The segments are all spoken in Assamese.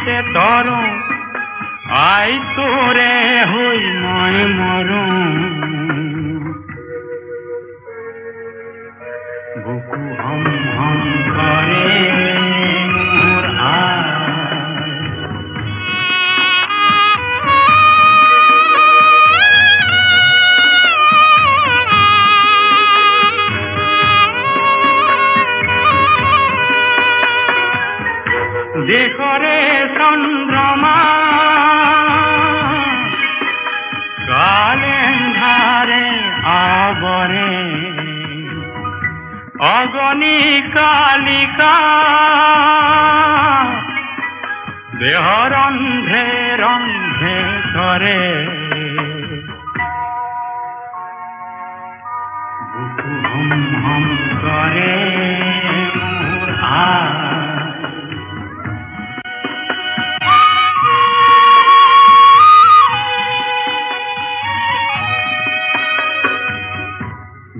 মতে তরো আই তোরে হই মই মরো বুকু হম হম করে মোর দেখরে চন্দ্রমা কালেন্ধারে আবরে অগণী কালিকা দেহ রন্ধে রন্ধে করে বুকু হম হম করে মোর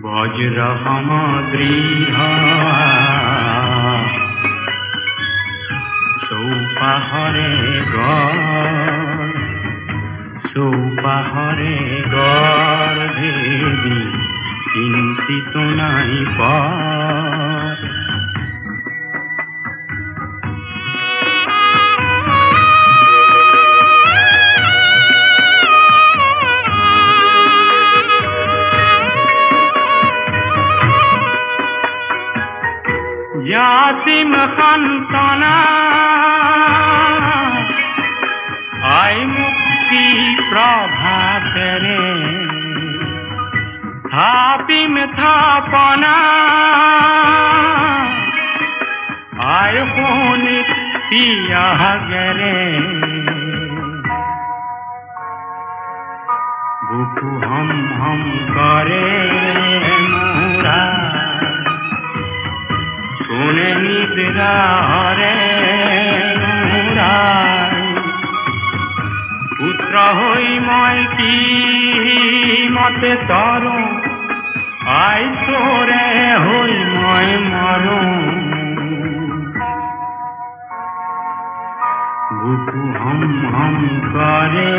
বজ্র সমগ্রীহ চৌপাহরে গড় ভেদি কিঞ্চিত নাই পর यासिम खंतना आई मुक्ति प्रभात रे थापिम थापना आय होनी पिया गरे बुकु हम हम करे मोरा শুনে নিদ্রা হরে পুত্র হই মই কি মতে তর আই তোরে হই মই মর বুকু হম হম করে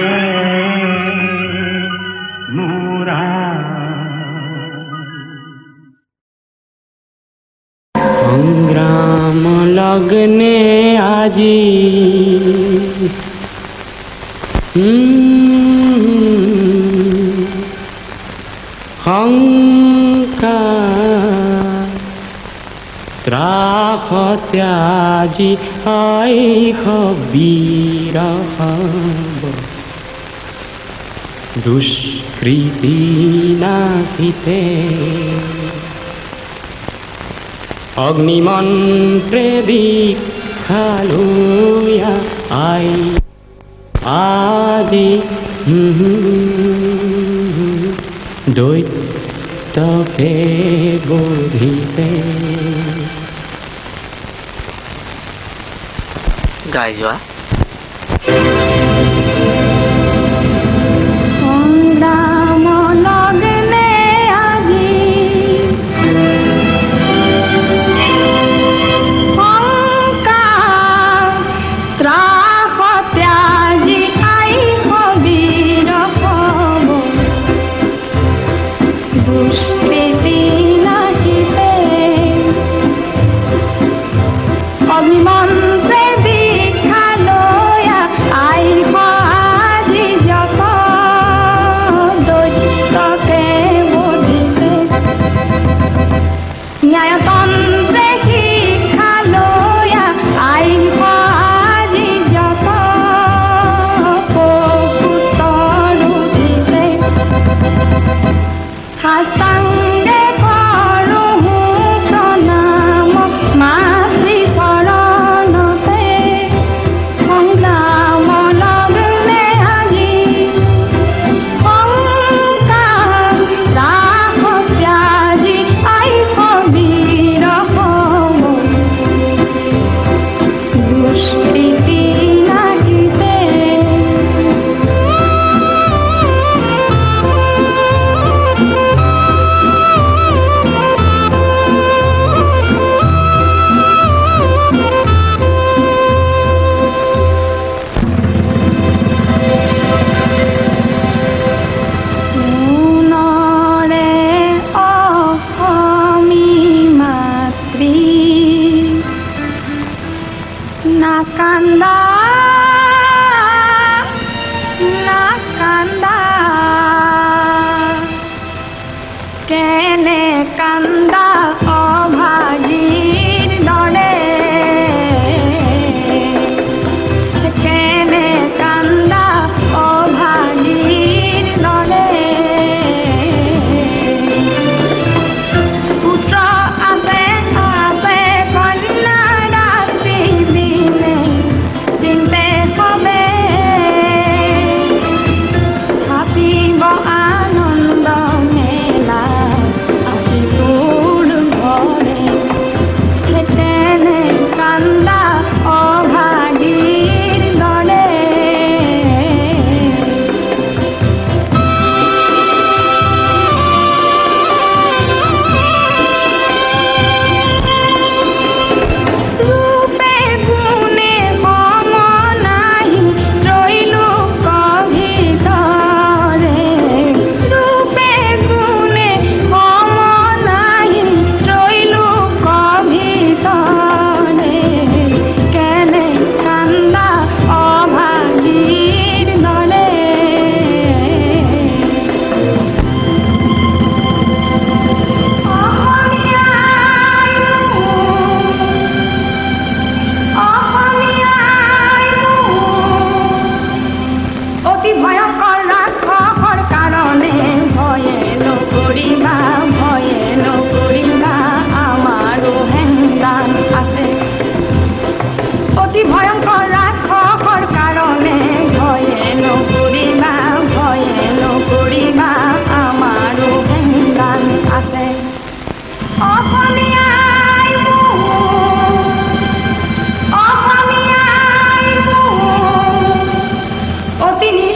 মোরা সংগ্রাম লগ্নে আজি সংকার ত্রাহ ত্যাজি আইখ বীর দুষ্কৃতি নাহিতে অগ্নিমন্ত্রে দীক্ষালুয়া আই আজি দৈত্যকে বোধিতে গাই যোৱা অগ্নিমন্ত্রে দীক্ষালো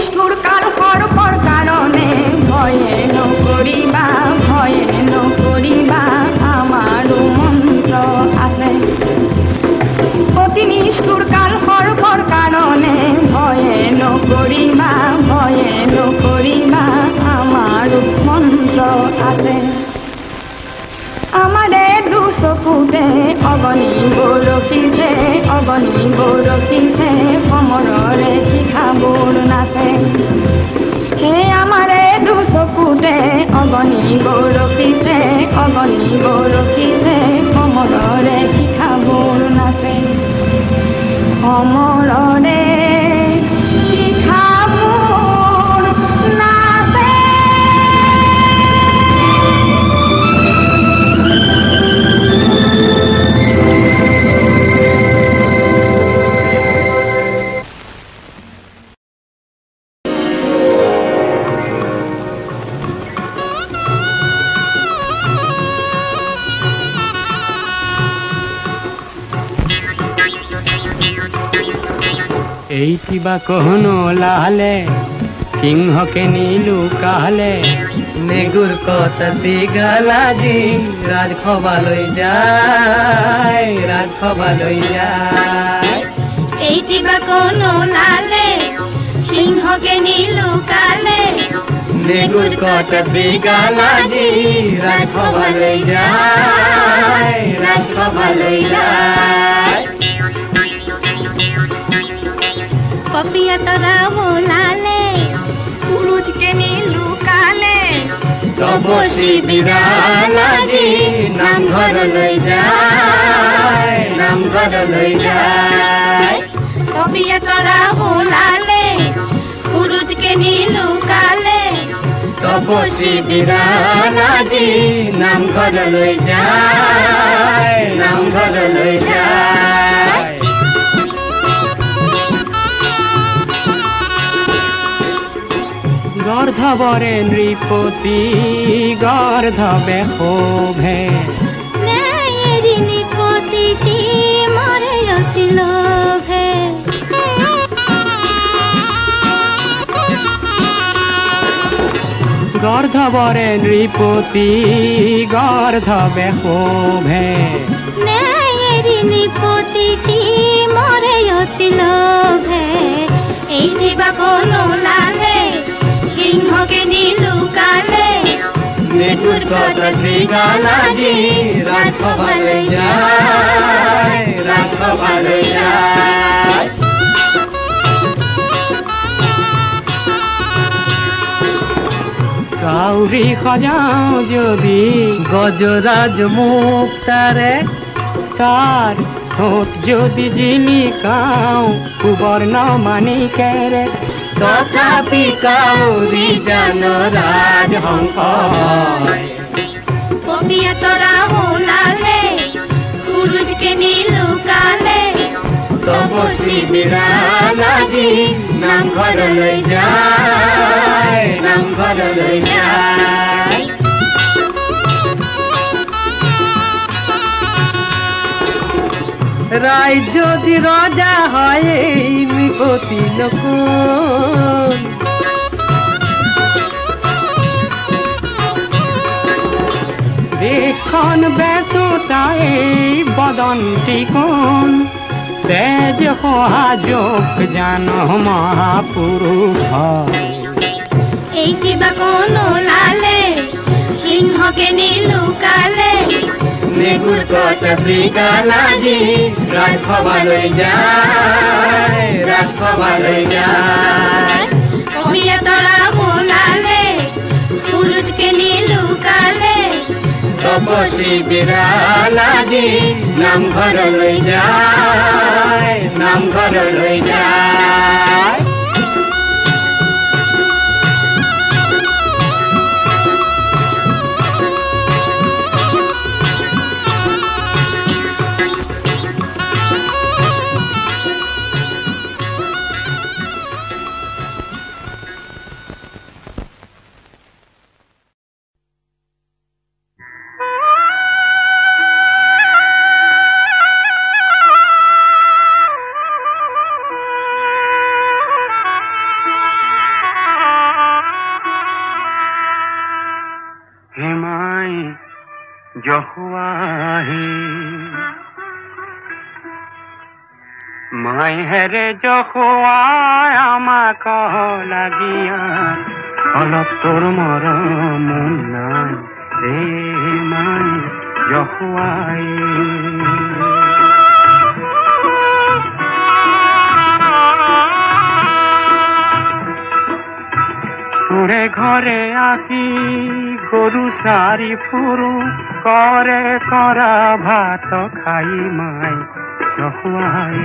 নিষ্ঠুর কাল হরপর কারণে ভয়ে নকরিবা আমারও মন্ত্র আছে। অতি নিষ্ঠুর কাল হরপর কারণে ভয়ে নকরিবা আমারও মন্ত্র আছে। আমারে দুচকুতে অগণি বৰশিছে কমৰৰে শিখাবোৰ নাচে। হে আমাৰে দুচকুতে অগণি বৰশিছে কমৰৰে শিখাবোৰ নাচে। কমৰৰে শিখাবোৰ নাচে। এইটি বা কহনো লালে সিংহকে নীলু কালে নেগুর কথা শিগালাজি রাজখবালৈ যায় এইটি বা কোনো লালে সিংহকে নীলু কালে নেগুর কথা শিগালাজি রাজখবালৈ যায় পপিয়া তরা ওলালে পুরুষকে নীলু কালে তপসী বিড়ালাজি নামঘৰলৈ যায় পপিয়া তৰা ওলালে পুৰুষকে নীলু কালে তপসী বিড়ালাজি নামঘৰলৈ যায় গর্ধবরে নৃপতি গর্ধবে শোভে ন্যায়েরি নৃপতিটি মরে অতি লোভে। গর্ধবরে নৃপতি গর্ধবে শোভে ন্যায়েরি নৃপতিটি মরে অতি লোভে। এইটি বা কোনো লালে সিংহকে নীলু কালে নেগুর কথা শিগালাজি রাজখবালৈ যায় কাউরি সজাও যদি গজরাজ মুখ তারে তার ঠোঁট যদি জিলিকাও সুবর্ণ মানিকেরে তথাপি কাউরি জানো রাজহংস পপিয়া তরা ওলালে পুরুষকে নীলু কালে তপসী বিড়ালাজি নামঘৰলৈ যায় রায় যদি রজা হয় নৃপতি নকুল দেশখন বেচোতাই বদন্তি কোন তেজ সহাযোগ জান মহাপুৰুষ এইটি বা কোনো লালে সিংহকে নীলু কালে নেগুর কথা শিগালাজি রাজখবালৈ যায় পপিয়া তরা ওলালে পুরুষকে নীলু কালে তপসী বিড়ালাজি নামঘৰলৈ যায় জহুৱাহি মই হেৰে জহুৱাই আমাক লাগিয়া অলপ তোৰ মৰম নাই ৰে মাই জহুৱাই তোৰে ঘৰে আহি গৰু চাৰি ফুৰু কৰে কৰা ভাত খাই মাই জহুৱাই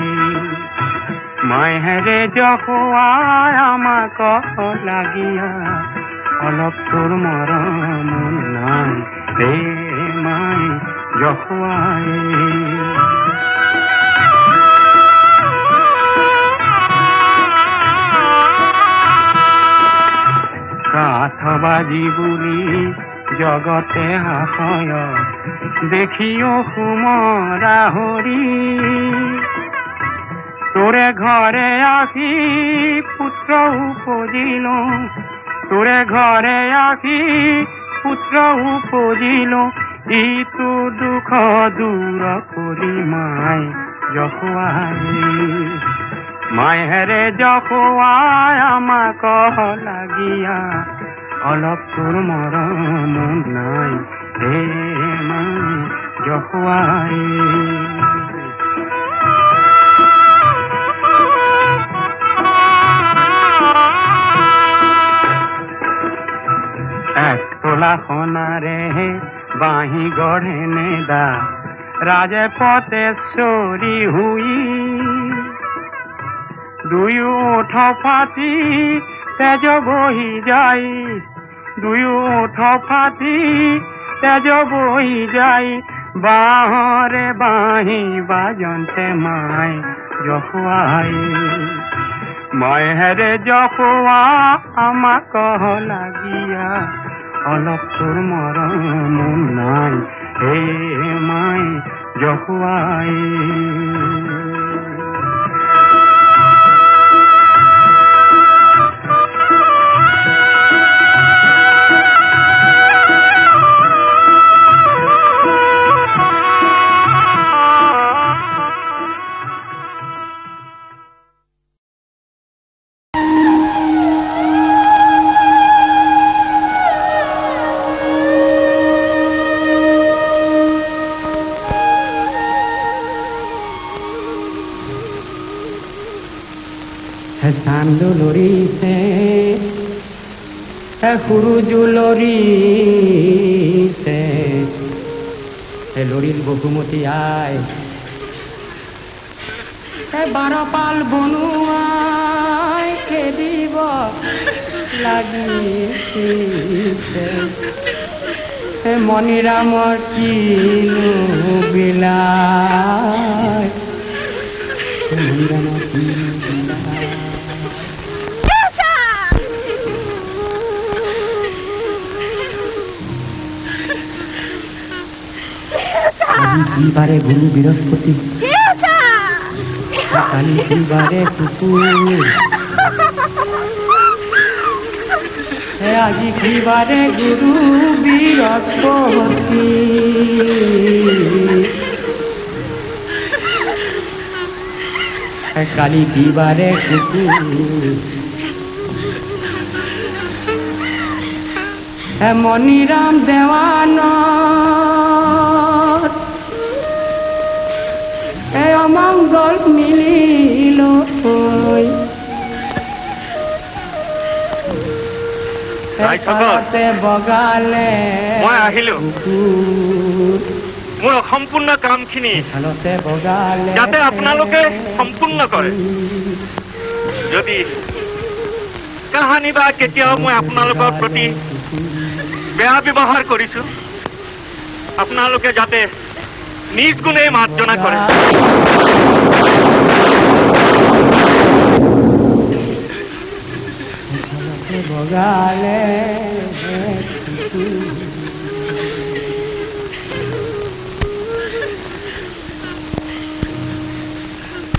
মই হেৰে জহুৱাই আমাক লাগিয়া অলপ তোৰ মৰম নাই ৰে মাই জহুৱাই কাঠ বাজি বুলি জগতে হাসয় দেখিও সুমৰা হৰি তোৰে ঘৰে আহি পুত্ৰ উপজিলো তোৰে ঘৰে আহি পুত্ৰ উপজিলো ইটো দুখ দূৰ কৰি মাই জহুৱাই মাই হেৰে জহুৱাই আমাক লাগিয়া অলপ তোৰ মৰম নাই হে মাই জহুৱাই এক তোলা সোণাৰে বাঁহী গঢ়ে নেদা ৰাজে পতেশ্বৰী হুই দুয়ো ওঠ ফাটি তেজ বহি যাই দুয়ো ওঠ ফাটি তেজ বহি যাই বাঁহৰে বাঁহী বাজন্তে মাই জহুৱাই মই হেৰে জহুৱা আমাক লাগিয়া অলপ তোৰ মৰম নাই হে মাই জহুৱাই Sandu lorise, huruju lorise, loril bohumoti ay, barapal bonuay ke dibo lagise, moniramor kinu bilay, moniramor kinu bilay. বারে গুরু বৃহস্পতি কালী বারে কুকুর আজি কি বারে গুরু বৃহস্পতি কালী কি বারে কুকুর মনিরাম দেওয়ানা অমঙ্গল মিলিল বগালে মই আহিলো মোৰ সম্পূৰ্ণ কামখিনি যাতে আপোনালোকে সম্পূৰ্ণ কৰে যদি কাহানি বা কেতিয়াও মই আপোনালোকৰ প্ৰতি বেয়া ব্যৱহাৰ কৰিছো আপোনালোকে যাতে নিজ গুণে মাৰ্জনা কৰে বগালে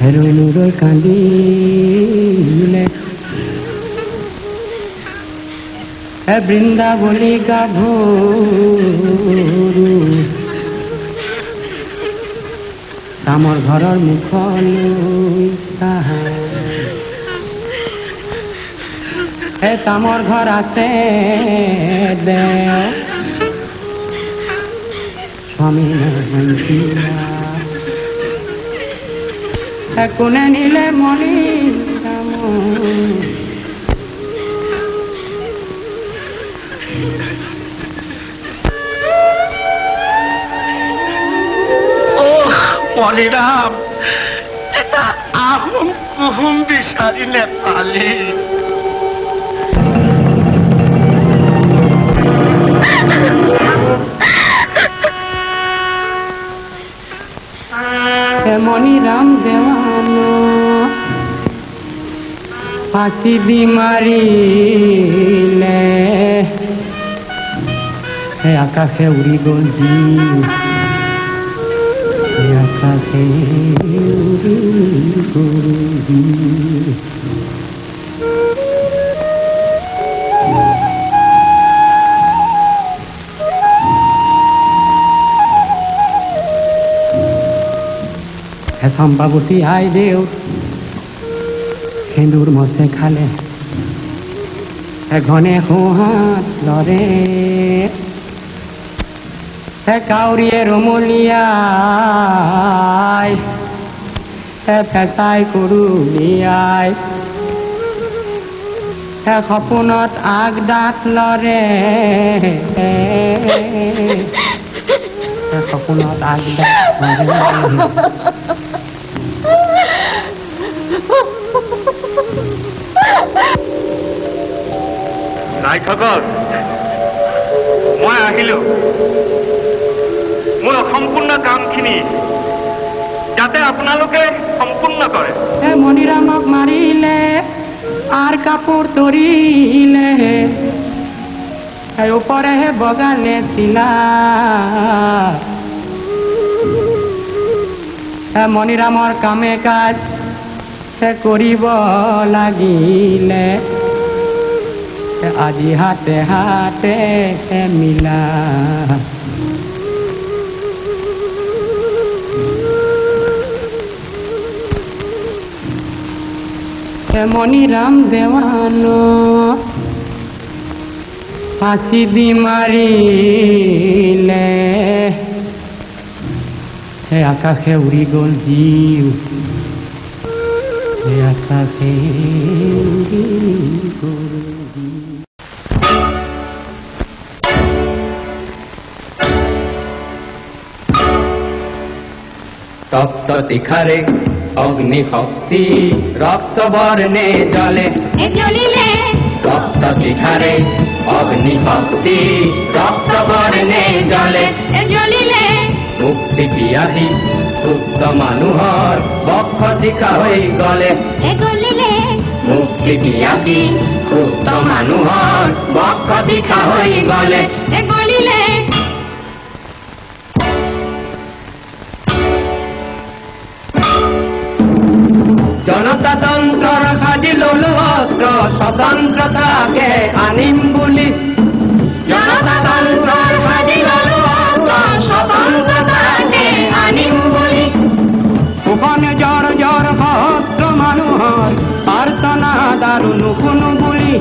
হেৰোইনুৰই কান্দিলে বৃন্দাবনী গাভৰু তামৰ ঘৰৰ মুখলৈ চাই তামৰ ঘৰ আছে দেও স্বামী কোনে নিলে মণি মণিৰাম এটা আহোম কুহুম বিচাৰি নেপালি মণিৰাম দেৱানো ফাঁচি দি মাৰিলে আকাশে উৰি গ'ল আকাশে উৰি গ'ল চম্পাৱতী আই দেউ সেন্দুৰ মছে খালে ঘনে সোঁহাত লৰে কাউৰীয়ে ৰমলিয়াই ফেঁচাই কুৰুলিয়াই সপোনত আগদাত লৰে সপোনত আগদাত লৰে নায়কসকল মই আহিলো মোৰ সম্পূৰ্ণ কামখিনি যাতে আপোনালোকে সম্পূৰ্ণ কৰে মণিৰামক মাৰিলে আৰ কাপড় তৰিলে উপৰে বগালে শিলা মণিৰামৰ কামে কাজ কৰিব লাগিলে আজি হাতে হাতে মিলা মণিৰাম দেৱানো ফাঁচি দি মাৰিলে আকাশে উৰি গ'ল জীৱ আকাশে উৰি গ'ল তপ্ত তীখারে অগ্নি শক্তি রক্ত বর্ণে জলে জ্বলিলে তপ্ত তীখারে অগ্নি শক্তি রক্ত বর্ণে জলে জ্বলিলে মুক্তি পিয়াহি সুপ্ত মানুহৰ বক্ষ তীখা হৈ গলে গলিলে মুক্তি পিয়াহি সুপ্ত মানুহৰ বক্ষ তীখা হৈ গলে গলিলে জনতাতন্ত্ৰৰ সাজি ললো অস্ত্ৰ স্বতন্ত্ৰতাকে আনিম বুলি জনতাতন্ত্ৰৰ সাজি ললো অস্ত্ৰ স্বতন্ত্ৰতাকে আনিম বুলি ওখানে জ্বৰ জ্বৰ সহস্ৰ মানুহৰ প্ৰাৰ্থনা দাৰু নুশুনো বুলি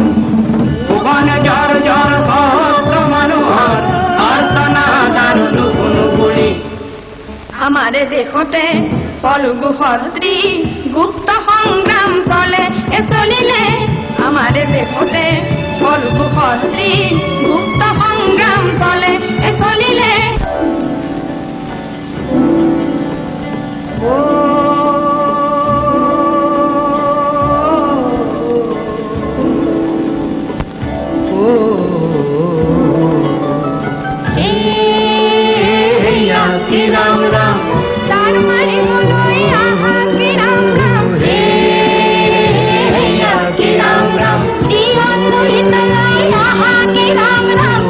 ওখানে জ্বৰ জ্বৰ সহস্ৰ মানুহৰ প্ৰাৰ্থনা দাৰু নুশুনো বুলি আমারে দেশতে পলুগু সদ্রি গুপ্ত সংগ্রাম চলে চলিলে আমারে দেশতে পলুগু সদ্রি গুপ্ত সংগ্রাম চলে চলিলে রাম রাম তার মারি হলই আহা কি রাম রাম কি রাম রাম জীবন তুলিত লই আহা কি রাম রাম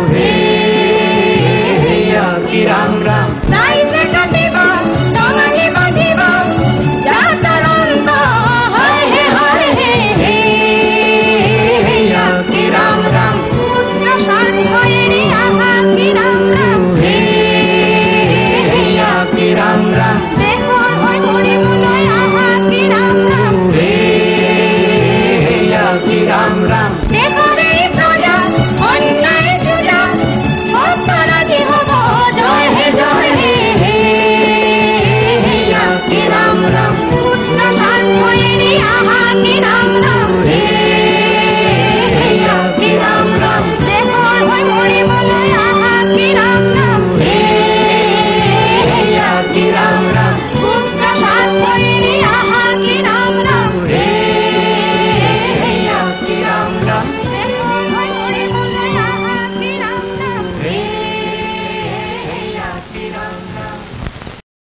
কি রাম রাম তাই সে কাটিব ডঙালি বাঁধিব শ্ৰী ৰাম ৰাম